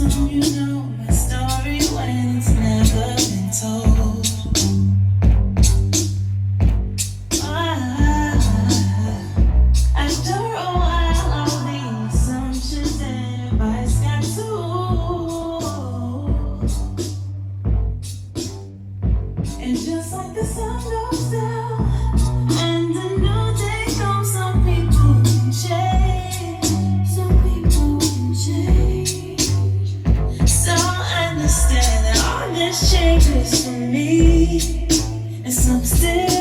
assume you know my story when it's never been told. After a while, all the assumptions and advice got too old. And just like the sun goes down and a new day comes, some people can change. Some people can change. So understand that all this changes for me, and some still